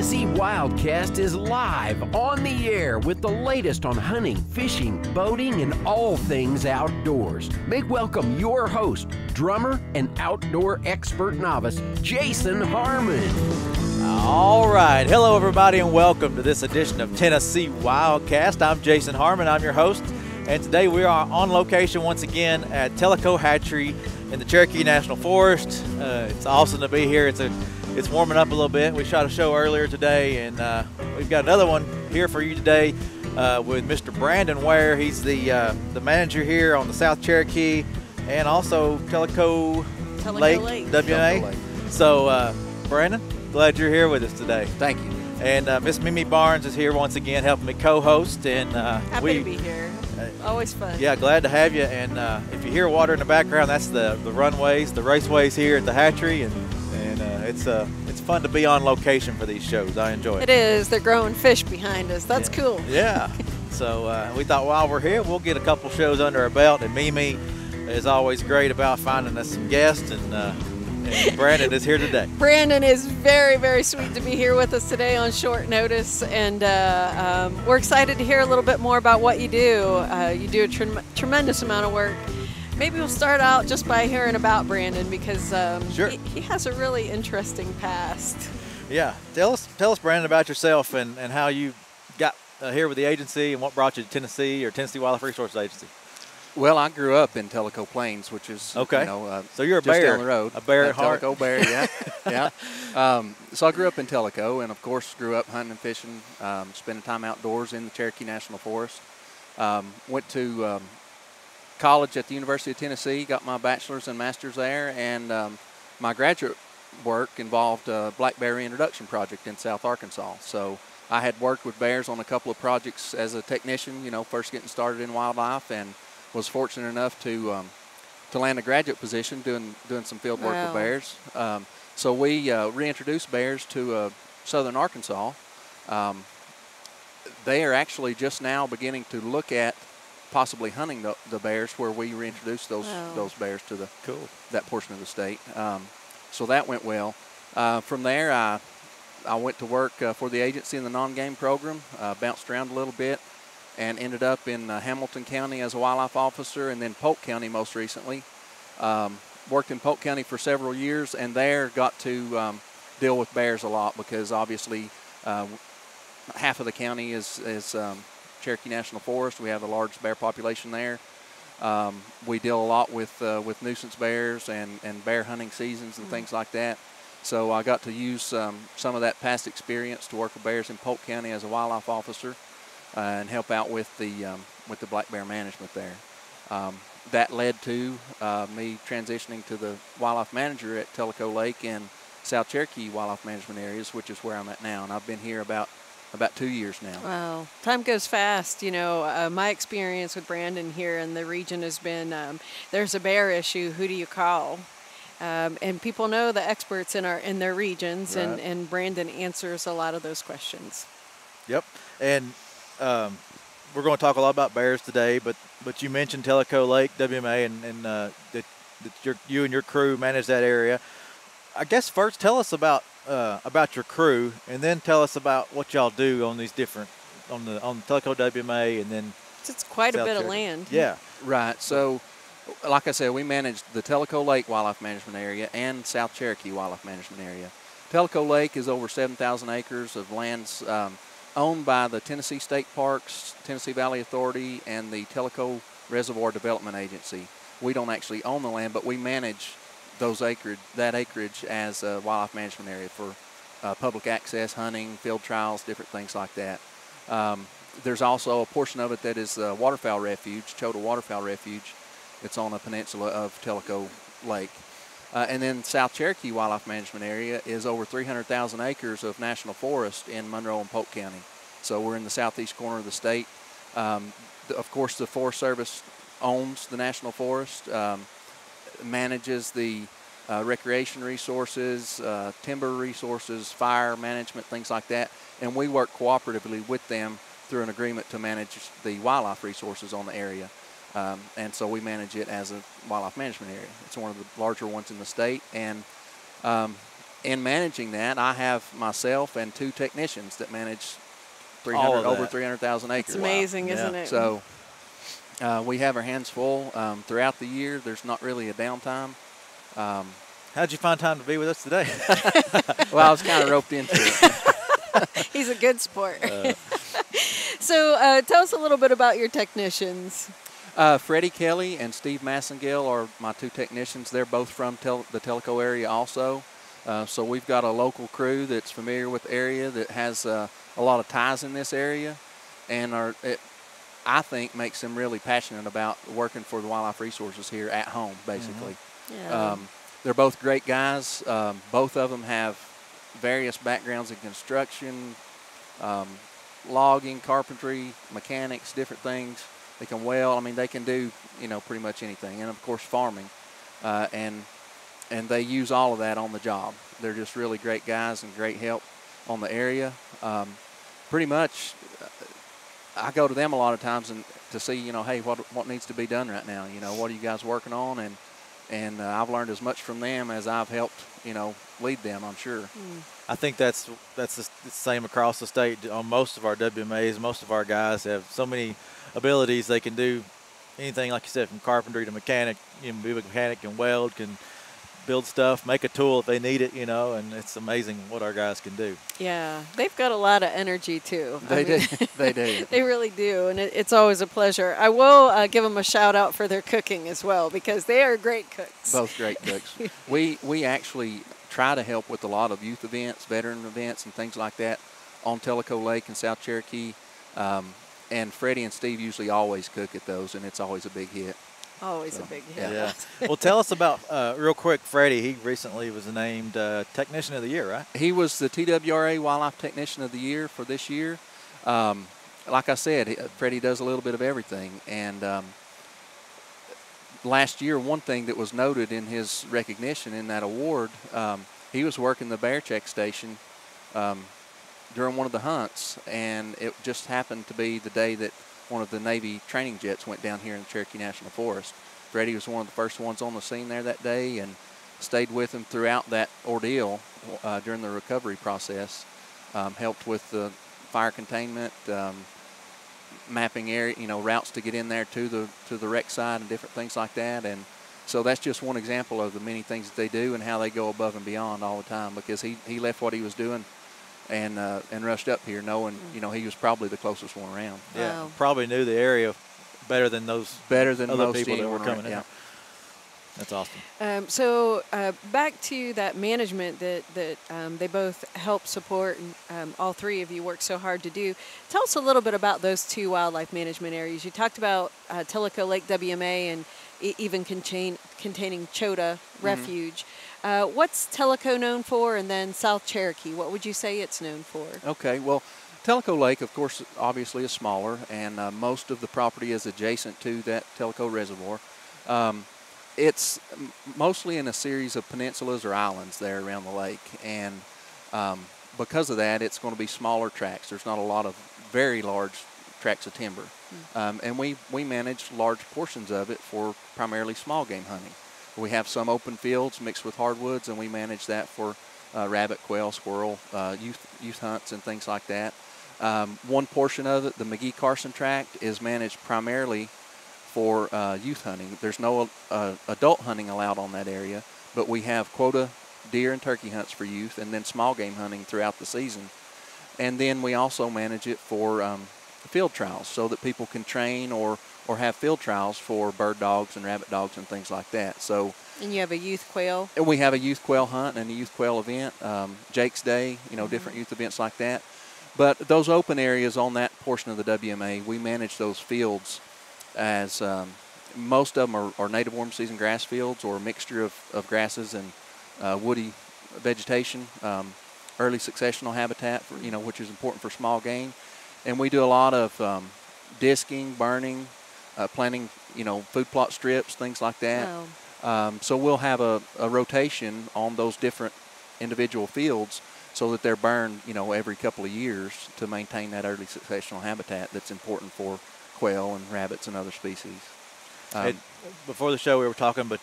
Tennessee WildCast is live on the air with the latest on hunting, fishing, boating, and all things outdoors. Make welcome your host, drummer and outdoor expert novice, Jason Harmon. All right. Hello, everybody, and welcome to this edition of Tennessee WildCast. I'm Jason Harmon. I'm your host, and today we are on location once again at Tellico Hatchery in the Cherokee National Forest. It's awesome to be here. It's warming up a little bit. We shot a show earlier today, and we've got another one here for you today with Mr. Brandon Ware. He's the manager here on the South Cherokee and also Tellico Lake, WMA. So, Brandon, glad you're here with us today. Thank you. And Miss Mimi Barnes is here once again helping me co-host. And Happy to be here. Always fun. Yeah, glad to have you. And if you hear water in the background, that's the runways, the raceways here at the hatchery. And it's fun to be on location for these shows. I enjoy it. It is. They're growing fish behind us. That's cool. Yeah. So we thought while we're here, we'll get a couple shows under our belt. And Mimi is always great about finding us some guests. And Brandon is here today. Brandon is very, very sweet to be here with us today on short notice. And we're excited to hear a little bit more about what you do. You do a tremendous amount of work. Maybe we'll start out just by hearing about Brandon because sure. he has a really interesting past. Yeah. Tell us, Brandon, about yourself and how you got here with the agency and what brought you to Tennessee or Tennessee Wildlife Resources Agency. Well, I grew up in Tellico Plains, which is okay. So you're a just bear down the road. A bear at heart. Tellico bear, yeah, yeah. So I grew up in Tellico, and of course grew up hunting and fishing, spending time outdoors in the Cherokee National Forest. Went to college at the University of Tennessee, got my bachelor's and master's there, and my graduate work involved a black bear reintroduction project in South Arkansas. So I had worked with bears on a couple of projects as a technician, first getting started in wildlife, and was fortunate enough to land a graduate position doing some field work with bears. So we reintroduced bears to southern Arkansas. They are actually just now beginning to look at possibly hunting the bears where we reintroduced those bears to that portion of the state. So that went well. From there, I went to work for the agency in the non-game program, bounced around a little bit, and ended up in Hamilton County as a wildlife officer, and then Polk County most recently. Worked in Polk County for several years, and there got to deal with bears a lot because obviously half of the county is Cherokee National Forest. We have a large bear population there. We deal a lot with nuisance bears and bear hunting seasons and things like that. So I got to use some of that past experience to work with bears in Polk County as a wildlife officer. And help out with the black bear management there. That led to me transitioning to the wildlife manager at Tellico Lake and South Cherokee Wildlife Management Areas, which is where I'm at now. And I've been here about 2 years now. Wow, time goes fast. My experience with Brandon here in the region has been there's a bear issue. Who do you call? And people know the experts in their regions, right. and Brandon answers a lot of those questions. Yep, and we're going to talk a lot about bears today, but you mentioned Tellico Lake, WMA, and that you and your crew manage that area. I guess first tell us about your crew, and then tell us about what y'all do on these different on Tellico WMA, and then it's quite a bit Cherokee. Of land. Yeah, right. So, like I said, we manage the Tellico Lake Wildlife Management Area and South Cherokee Wildlife Management Area. Tellico Lake is over 7,000 acres of lands. Owned by the Tennessee State Parks, Tennessee Valley Authority, and the Tellico Reservoir Development Agency. We don't actually own the land, but we manage that acreage as a wildlife management area for public access, hunting, field trials, different things like that. There's also a portion of it that is waterfowl refuge, Chodal Waterfowl Refuge. It's on a peninsula of Tellico Lake. And then South Cherokee Wildlife Management Area is over 300,000 acres of national forest in Monroe and Polk County. So we're in the southeast corner of the state. Of course, the Forest Service owns the national forest, manages the recreation resources, timber resources, fire management, things like that. And we work cooperatively with them through an agreement to manage the wildlife resources on the area. And so we manage it as a wildlife management area. It's one of the larger ones in the state. And in managing that, I have myself and 2 technicians that manage over 300,000 acres. It's amazing, isn't it? So we have our hands full throughout the year. There's not really a downtime. How'd you find time to be with us today? Well, I was kind of roped into it. He's a good sport. So tell us a little bit about your technicians. Freddie Kelly and Steve Massengale are my 2 technicians. They're both from the Tellico area also. So we've got a local crew that's familiar with the area, that has a lot of ties in this area, and I think makes them really passionate about working for the wildlife resources here at home, basically. Mm-hmm. Yeah. They're both great guys. Both of them have various backgrounds in construction, logging, carpentry, mechanics, different things. They can weld. I mean, they can do, pretty much anything. And, of course, farming. And they use all of that on the job. They're just really great guys and great help on the area. Pretty much, I go to them a lot of times to see, hey, what needs to be done right now? What are you guys working on? And I've learned as much from them as I've helped, lead them, I'm sure. I think that's the same across the state. On most of our WMAs, most of our guys have so many abilities. They can do anything, like you said, from carpentry to mechanic. Be a mechanic, can weld, can build stuff, make a tool if they need it, and it's amazing what our guys can do. Yeah, they've got a lot of energy too. They do. They really do, and it's always a pleasure. I will give them a shout out for their cooking as well, because they are great cooks. Both great cooks. We actually try to help with a lot of youth events, veteran events, and things like that on Tellico Lake and South Cherokee. And Freddie and Steve usually always cook at those, and it's always a big hit. Always a big hit. Yeah. Well, tell us about, real quick, Freddie. He recently was named Technician of the Year, right? He was the TWRA Wildlife Technician of the Year for this year. Like I said, Freddie does a little bit of everything. And last year, one thing that was noted in his recognition in that award, he was working the bear check station during one of the hunts, and it just happened to be the day that one of the Navy training jets went down here in the Cherokee National Forest. Freddie was one of the first ones on the scene there that day and stayed with him throughout that ordeal during the recovery process. Helped with the fire containment, mapping area, routes to get in there to the wreck site and different things like that. And so that's just one example of the many things that they do and how they go above and beyond all the time, because he left what he was doing and rushed up here knowing, he was probably the closest one around. Yeah, Wow. probably knew the area better than other most people that were coming in. Yeah. That's awesome. So back to that management that they both help support, and all 3 of you work so hard to do. Tell us a little bit about those 2 wildlife management areas. You talked about Tellico Lake WMA and even containing Chota Refuge. What's Tellico known for, and then South Cherokee? What would you say it's known for? Okay, well, Tellico Lake, of course, obviously is smaller, and most of the property is adjacent to that Tellico Reservoir. It's mostly in a series of peninsulas or islands there around the lake, and because of that, it's going to be smaller tracts. There's not a lot of very large tracts of timber, and we manage large portions of it for primarily small game hunting. We have some open fields mixed with hardwoods, and we manage that for rabbit, quail, squirrel, youth hunts, and things like that. One portion of it, the McGee-Carson tract, is managed primarily for youth hunting. There's no adult hunting allowed on that area, but we have quota deer and turkey hunts for youth, and then small game hunting throughout the season. And then we also manage it for field trials, so that people can train or have field trials for bird dogs and rabbit dogs and things like that. So. And you have a youth quail? And we have a youth quail hunt and a youth quail event, Jake's Day, different youth events like that. But those open areas on that portion of the WMA, we manage those fields as most of them are native warm season grass fields, or a mixture of grasses and woody vegetation, early successional habitat, for, which is important for small game. And we do a lot of disking, burning, planting, food plot strips, things like that. Wow. So we'll have a rotation on those different individual fields, so that they're burned, every couple of years to maintain that early successional habitat that's important for quail and rabbits and other species. Before the show, we were talking, but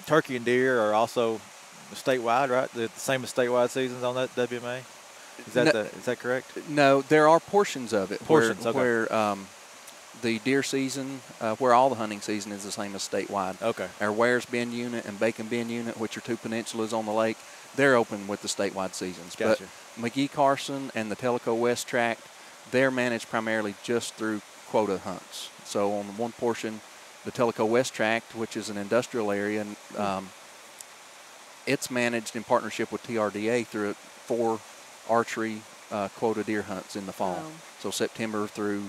turkey and deer are also statewide, right? The same as statewide seasons on that WMA. Is that correct? No, there are portions of it Portions, okay. where the deer season, where all the hunting season is the same as statewide. Okay. Our Wares Bend unit and Bacon Bend unit, which are 2 peninsulas on the lake, they're open with the statewide seasons. Gotcha. But McGee-Carson and the Tellico West Tract, they're managed primarily just through quota hunts. So on one portion, the Tellico West Tract, which is an industrial area, it's managed in partnership with TRDA through 4 archery quota deer hunts in the fall. Wow. So September through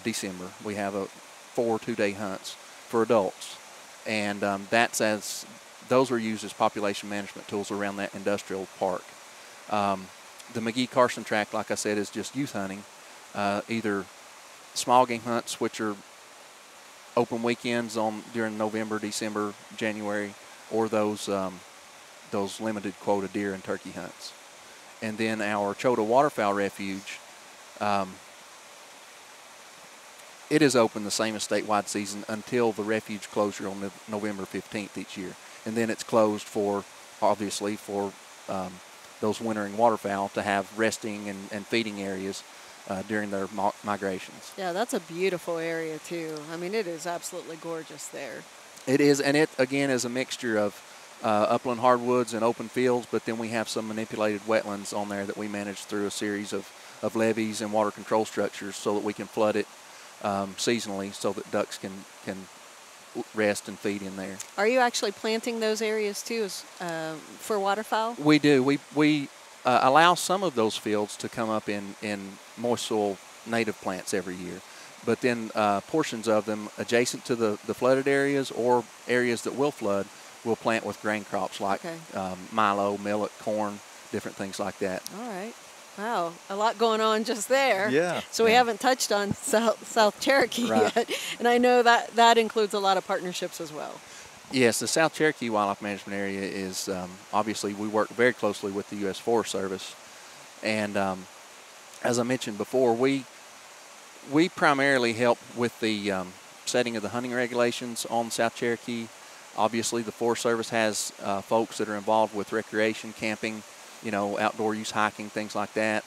December, we have 4 2-day hunts for adults, and those are used as population management tools around that industrial park. The McGee-Carson Tract, like I said, is just youth hunting, either small game hunts, which are open weekends during November, December, January, or those limited quota deer and turkey hunts. And then our Chota Waterfowl Refuge, it is open the same as statewide season until the refuge closure on November 15th each year. And then it's closed obviously for those wintering waterfowl to have resting and feeding areas during their migrations. Yeah, that's a beautiful area too. I mean, it is absolutely gorgeous there. It is, and it again is a mixture of upland hardwoods and open fields, but then we have some manipulated wetlands on there that we manage through a series of levees and water control structures so that we can flood it seasonally so that ducks can rest and feed in there. Are you actually planting those areas too for waterfowl? We do. We allow some of those fields to come up in moist soil native plants every year, but then portions of them adjacent to the flooded areas or areas that will flood, we'll plant with grain crops like milo, millet, corn, different things like that. All right. Wow, a lot going on just there. Yeah. So we haven't touched on South Cherokee Right. yet, and I know that includes a lot of partnerships as well. Yes, the South Cherokee Wildlife Management Area is obviously we work very closely with the U.S. Forest Service, and as I mentioned before, we primarily help with the setting of the hunting regulations on South Cherokee. Obviously, the Forest Service has folks that are involved with recreation, camping, outdoor use, hiking, things like that,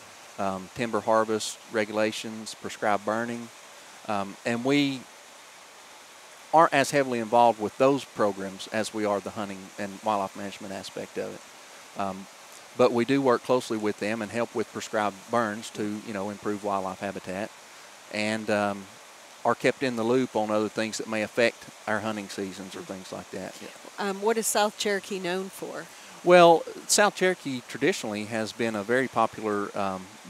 timber harvest regulations, prescribed burning, and we aren't as heavily involved with those programs as we are the hunting and wildlife management aspect of it. But we do work closely with them and help with prescribed burns to, improve wildlife habitat, and are kept in the loop on other things that may affect our hunting seasons or things like that. Yeah. What is South Cherokee known for? Well, South Cherokee traditionally has been a very popular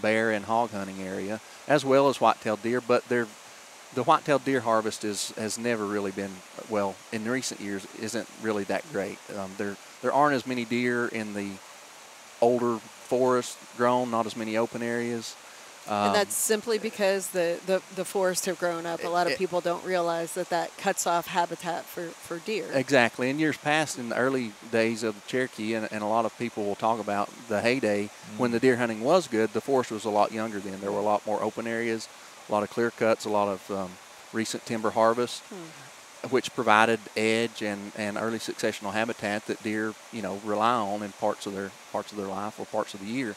bear and hog hunting area, as well as white-tailed deer, but the white-tailed deer harvest has never really been, well, in recent years, isn't really that great. There aren't as many deer in the older forest grown, not as many open areas. And that's simply because the forests have grown up. A lot of people don't realize that cuts off habitat for deer. Exactly. In years past, in the early days of the Cherokee, and a lot of people will talk about the heyday, when the deer hunting was good, the forest was a lot younger then. There were a lot more open areas, a lot of clear cuts, a lot of recent timber harvest, which provided edge and early successional habitat that deer, rely on in parts of their life or parts of the year.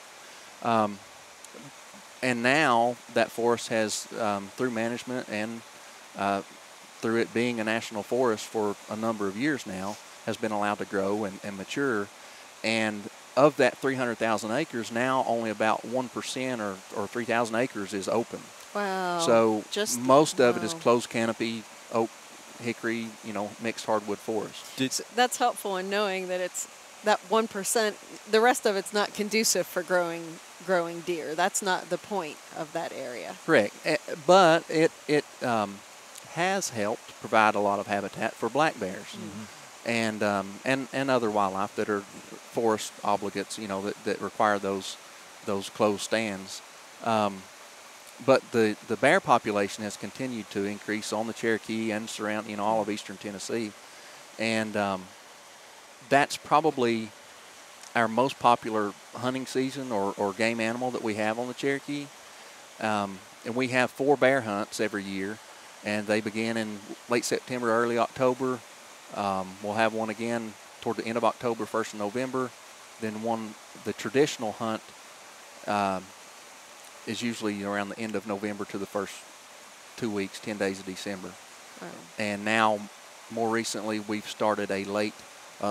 And now that forest has, through management and through it being a national forest for a number of years now, has been allowed to grow and mature. And of that 300,000 acres, now only about 1% or 3,000 acres is open. Wow. So most of it is closed canopy, oak, hickory, mixed hardwood forest. That's helpful in knowing that it's that 1%. The rest of it's not conducive for growing deer. That's not the point of that area. Correct. But it has helped provide a lot of habitat for black bears and other wildlife that are forest obligates, that require those closed stands. But the bear population has continued to increase on the Cherokee and surround, all of eastern Tennessee. And that's probably our most popular hunting season or game animal that we have on the Cherokee. And we have 4 bear hunts every year, and they begin in late September, early October. We'll have one again toward the end of October, 1st of November. Then the traditional hunt is usually around the end of November to the first 2 weeks, 10 days of December. Wow. And now, more recently, we've started a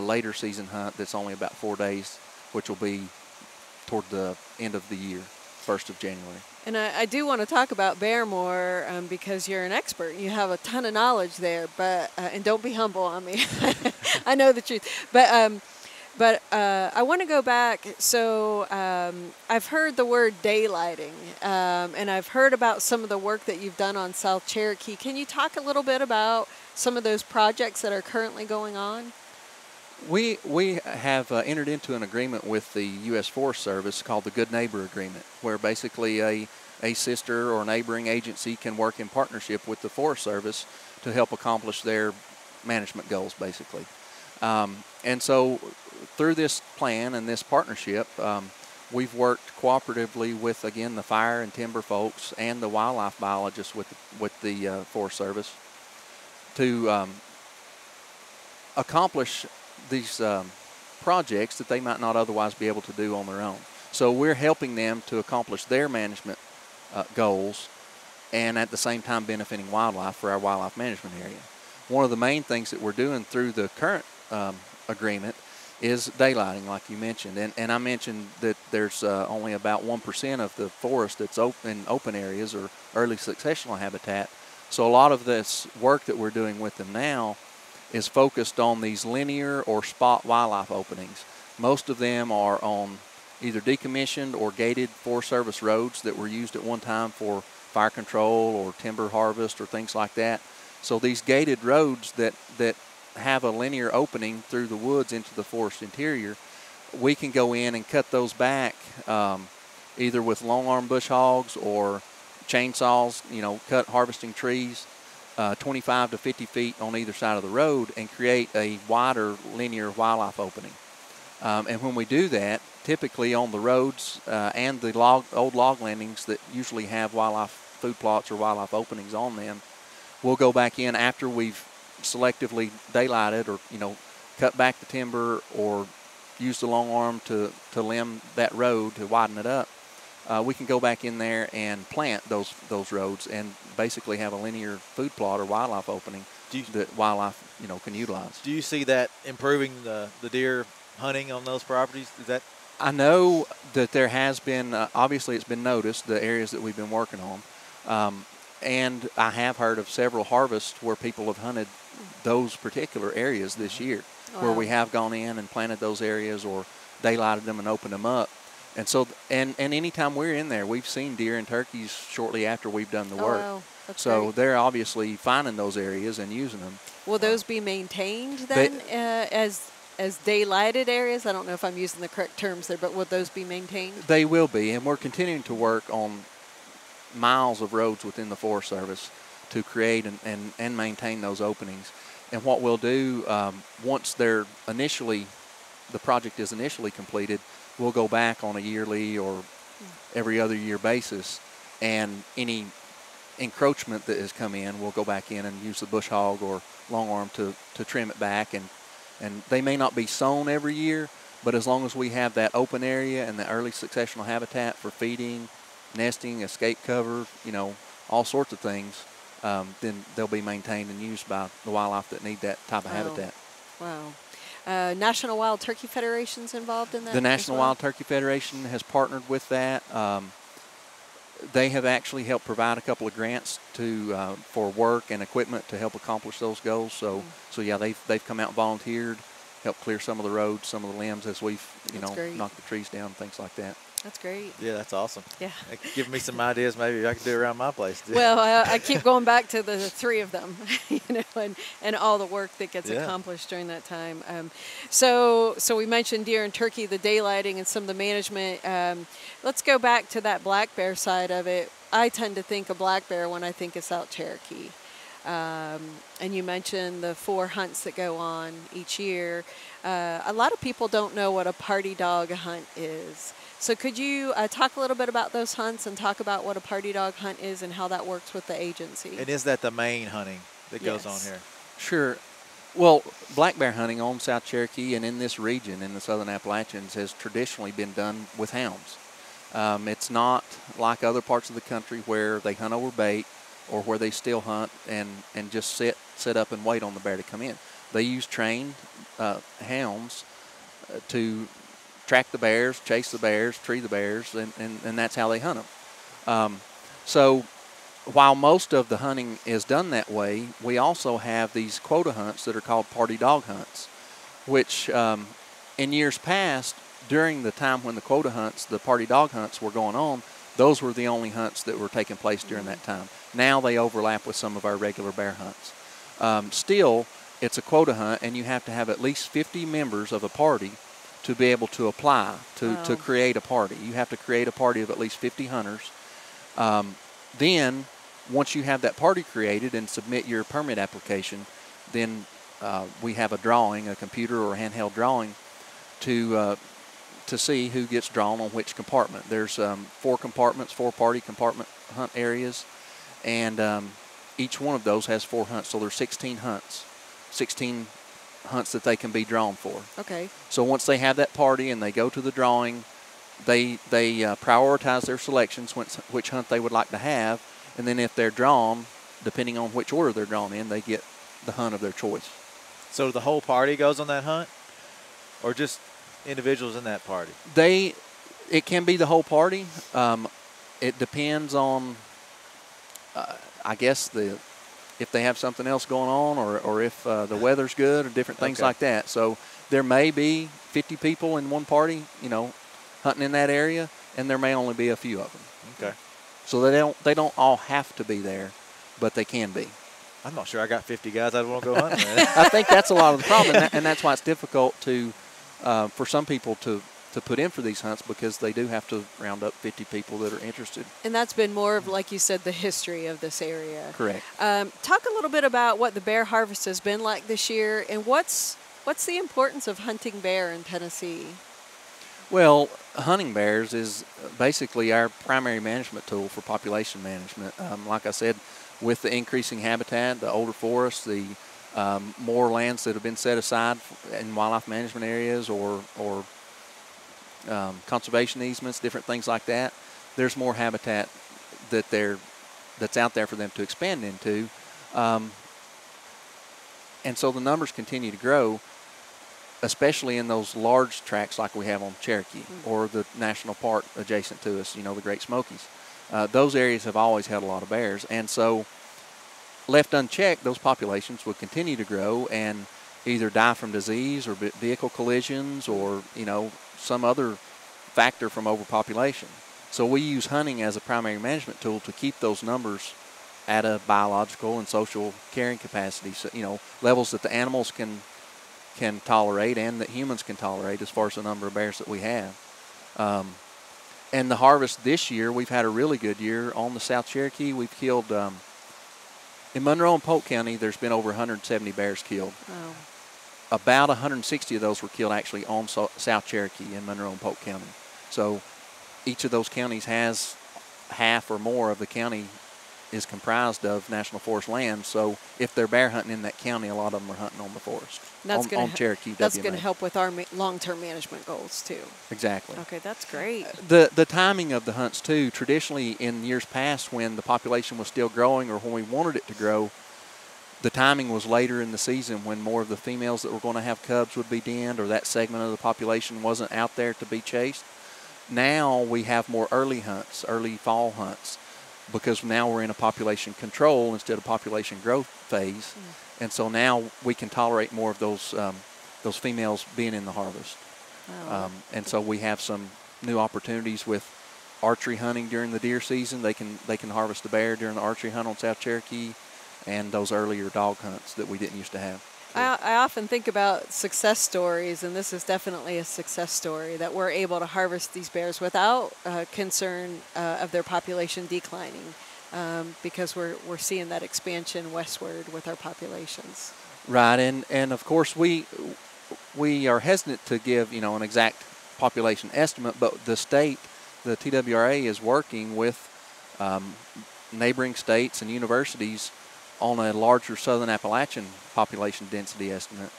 later season hunt that's only about 4 days, which will be toward the end of the year, 1st of January. And I do want to talk about bear more because you're an expert. You have a ton of knowledge there, but and don't be humble on me. I know the truth. But I want to go back. So I've heard the word daylighting, and I've heard about some of the work that you've done on South Cherokee. Can you talk a little bit about some of those projects that are currently going on? We have entered into an agreement with the U.S. Forest Service called the Good Neighbor Agreement, where basically a sister or neighboring agency can work in partnership with the Forest Service to help accomplish their management goals, basically. And so through this plan and this partnership, we've worked cooperatively with, again, the fire and timber folks and the wildlife biologists with the Forest Service to accomplish these projects that they might not otherwise be able to do on their own. So we're helping them to accomplish their management goals and at the same time benefiting wildlife for our wildlife management area. One of the main things that we're doing through the current agreement is daylighting, like you mentioned. And I mentioned that there's only about 1% of the forest that's in open areas or early successional habitat. So a lot of this work that we're doing with them now is focused on these linear or spot wildlife openings. Most of them are on either decommissioned or gated Forest Service roads that were used at one time for fire control or timber harvest or things like that. So these gated roads that have a linear opening through the woods into the forest interior, we can go in and cut those back either with long arm bush hogs or chainsaws, cut harvesting trees 25 to 50 feet on either side of the road and create a wider linear wildlife opening. And when we do that, typically on the roads and the old log landings that usually have wildlife food plots or wildlife openings on them, we'll go back in after we've selectively daylighted or, cut back the timber or use the long arm to limb that road to widen it up. We can go back in there and plant those roads and basically have a linear food plot or wildlife opening that wildlife can utilize. Do you see that improving the deer hunting on those properties? Is that? I know that there has been, obviously it's been noticed, the areas that we've been working on. And I have heard of several harvests where people have hunted those particular areas this year, where we have gone in and planted those areas or daylighted them and opened them up. And so, and anytime we're in there, we've seen deer and turkeys shortly after we've done the work. Wow. That's so great. They're obviously finding those areas and using them. Will those be maintained then as daylighted areas? I don't know if I'm using the correct terms there, but will those be maintained? They will be, and we're continuing to work on miles of roads within the Forest Service to create and maintain those openings. And what we'll do, once the project is initially completed, we'll go back on a yearly or every other year basis, and any encroachment that has come in, we'll go back in and use the bush hog or long arm to trim it back. And they may not be sown every year, but as long as we have that open area and the early successional habitat for feeding, nesting, escape cover, all sorts of things, then they'll be maintained and used by the wildlife that need that type of habitat. Wow. National Wild Turkey Federation's involved in that? The National Wild Turkey Federation has partnered with that. They have actually helped provide a couple of grants for work and equipment to help accomplish those goals. So yeah, they've come out and volunteered, helped clear some of the roads, some of the limbs as we've knocked the trees down, things like that. That's great. Yeah, that's awesome. Yeah. Give me some ideas maybe I could do around my place too. Well, I keep going back to the three of them, and all the work that gets accomplished during that time. So we mentioned deer and turkey, the daylighting, and some of the management. Let's go back to that black bear side of it. I tend to think of black bear when I think of South Cherokee. And you mentioned the 4 hunts that go on each year. A lot of people don't know what a party dog hunt is. So could you talk a little bit about those hunts and talk about what a party dog hunt is and how that works with the agency? And is that the main hunting that goes on here? Sure. Well, black bear hunting on South Cherokee and in this region, in the Southern Appalachians, has traditionally been done with hounds. It's not like other parts of the country where they hunt over bait or where they still hunt and just sit up and wait on the bear to come in. They use trained hounds to track the bears, chase the bears, tree the bears, and that's how they hunt them. So while most of the hunting is done that way, we also have these quota hunts that are called party dog hunts, which in years past, during the time when the quota hunts, the party dog hunts were going on, those were the only hunts that were taking place during that time. Now they overlap with some of our regular bear hunts. Still, it's a quota hunt, and you have to have at least 50 members of a party to be able to apply to create a party. You have to create a party of at least 50 hunters. Then, once you have that party created and submit your permit application, then we have a drawing, a computer or a handheld drawing, to see who gets drawn on which compartment. There's 4 compartments, 4 party compartment hunt areas, and each one of those has 4 hunts. So there's 16 hunts, 16 hunts that they can be drawn for. Okay. So once they have that party and they go to the drawing, they prioritize their selections, which hunt they would like to have, and then if they're drawn, depending on which order they're drawn in, they get the hunt of their choice. So the whole party goes on that hunt, or just individuals in that party? It can be the whole party. It depends on, I guess, if they have something else going on, or if the weather's good, or different things like that. So there may be 50 people in one party, hunting in that area, and there may only be a few of them. Okay. So they don't all have to be there, but they can be. I'm not sure I got 50 guys I'd want to go hunting with. I think that's a lot of the problem, and that's why it's difficult for some people to put in for these hunts, because they do have to round up 50 people that are interested. And that's been more of, like you said, the history of this area. Correct. Talk a little bit about what the bear harvest has been like this year, and what's the importance of hunting bear in Tennessee? Well, hunting bears is basically our primary management tool for population management. Like I said, with the increasing habitat, the older forests, the more lands that have been set aside in wildlife management areas or conservation easements, different things like that, there's more habitat that's out there for them to expand into. And so the numbers continue to grow, especially in those large tracts like we have on Cherokee or the national park adjacent to us, the Great Smokies. Those areas have always had a lot of bears. And so left unchecked, those populations will continue to grow and either die from disease or vehicle collisions or, some other factor from overpopulation. So we use hunting as a primary management tool to keep those numbers at a biological and social carrying capacity, so, levels that the animals can tolerate and that humans can tolerate as far as the number of bears that we have. And the harvest this year, we've had a really good year on the South Cherokee. We've killed, in Monroe and Polk County, there's been over 170 bears killed. Wow. About 160 of those were killed actually on South Cherokee in Monroe and Polk County. So each of those counties has half or more of the county is comprised of national forest land. So if they're bear hunting in that county, a lot of them are hunting on the forest. On Cherokee. That's going to help with our long-term management goals too. Exactly. Okay, that's great. The timing of the hunts too, traditionally in years past when the population was still growing or when we wanted it to grow, the timing was later in the season when more of the females that were going to have cubs would be denned or that segment of the population wasn't out there to be chased. Now we have more early hunts, early fall hunts, because now we're in a population control instead of population growth phase. And so now we can tolerate more of those females being in the harvest. Wow. And so we have some new opportunities with archery hunting during the deer season. They can harvest the bear during the archery hunt on South Cherokee and those earlier dog hunts that we didn't used to have. I often think about success stories, and this is definitely a success story, that we're able to harvest these bears without concern of their population declining, because we're seeing that expansion westward with our populations. Right, and of course we are hesitant to give an exact population estimate, but the state, the TWRA, is working with neighboring states and universities on a larger southern Appalachian population density estimate.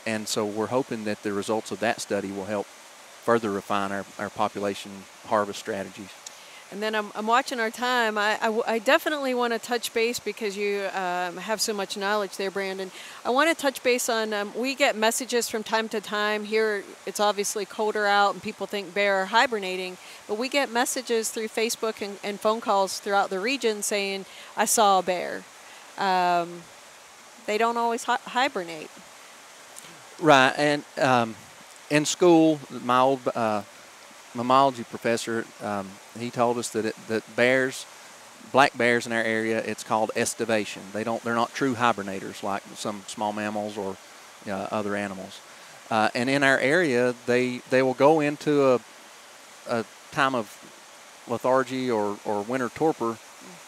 And so we're hoping that the results of that study will help further refine our population harvest strategies. And then I'm watching our time. I definitely want to touch base because you have so much knowledge there, Brandon. I want to touch base on, we get messages from time to time. Here it's obviously colder out and people think bear are hibernating, but we get messages through Facebook and phone calls throughout the region saying, I saw a bear. They don't always hibernate. Right, and in school, my old mammalogy professor, he told us that bears, black bears in our area, it's called estivation. They're not true hibernators like some small mammals or other animals. And in our area, they will go into a time of lethargy or winter torpor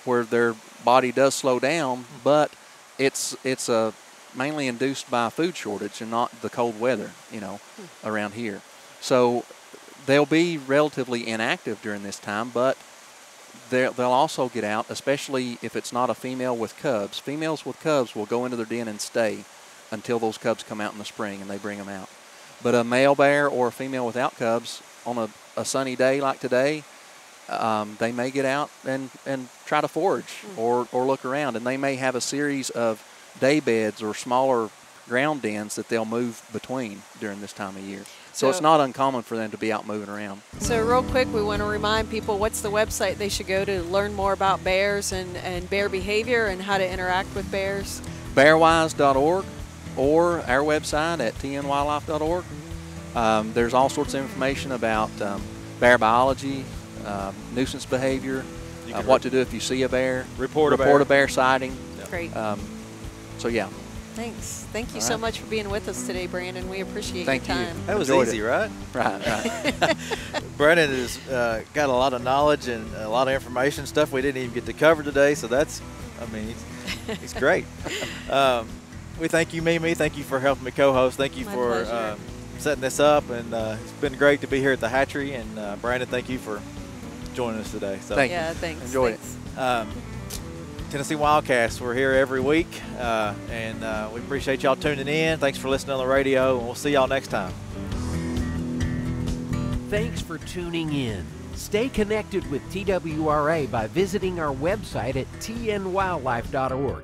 where their body does slow down, but it's mainly induced by a food shortage and not the cold weather, around here. So they'll be relatively inactive during this time, but they'll also get out, especially if it's not a female with cubs. Females with cubs will go into their den and stay until those cubs come out in the spring and they bring them out. But a male bear or a female without cubs on a sunny day like today, they may get out and try to forage or look around, and they may have a series of day beds or smaller ground dens that they'll move between during this time of year. So it's not uncommon for them to be out moving around. So real quick, we want to remind people what's the website they should go to learn more about bears and bear behavior and how to interact with bears? Bearwise.org or our website at tnwildlife.org. There's all sorts of information about bear biology, nuisance behavior, what to do if you see a bear, report a bear sighting. Great. So yeah. Thanks. Thank you so much for being with us today, Brandon. We appreciate your time. That was easy, right? Right. Brandon has got a lot of knowledge and a lot of information, stuff we didn't even get to cover today. So he's great. We thank you, Mimi. Thank you for helping me co-host. Thank you for setting this up. And it's been great to be here at the hatchery. And Brandon, thank you for joining us today. So thanks. Enjoyed it. Tennessee WildCast, we're here every week, and we appreciate y'all tuning in. Thanks for listening on the radio, and we'll see y'all next time. Thanks for tuning in. Stay connected with TWRA by visiting our website at tnwildlife.org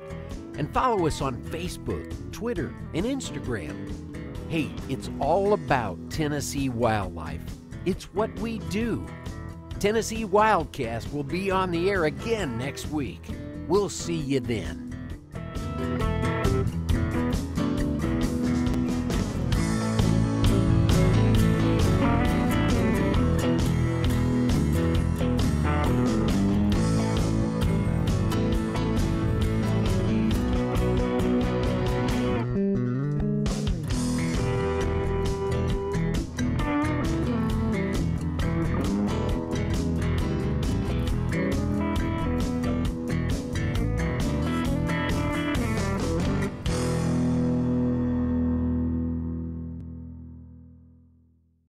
and follow us on Facebook, Twitter, and Instagram. Hey, it's all about Tennessee wildlife. It's what we do. Tennessee WildCast will be on the air again next week. We'll see you then.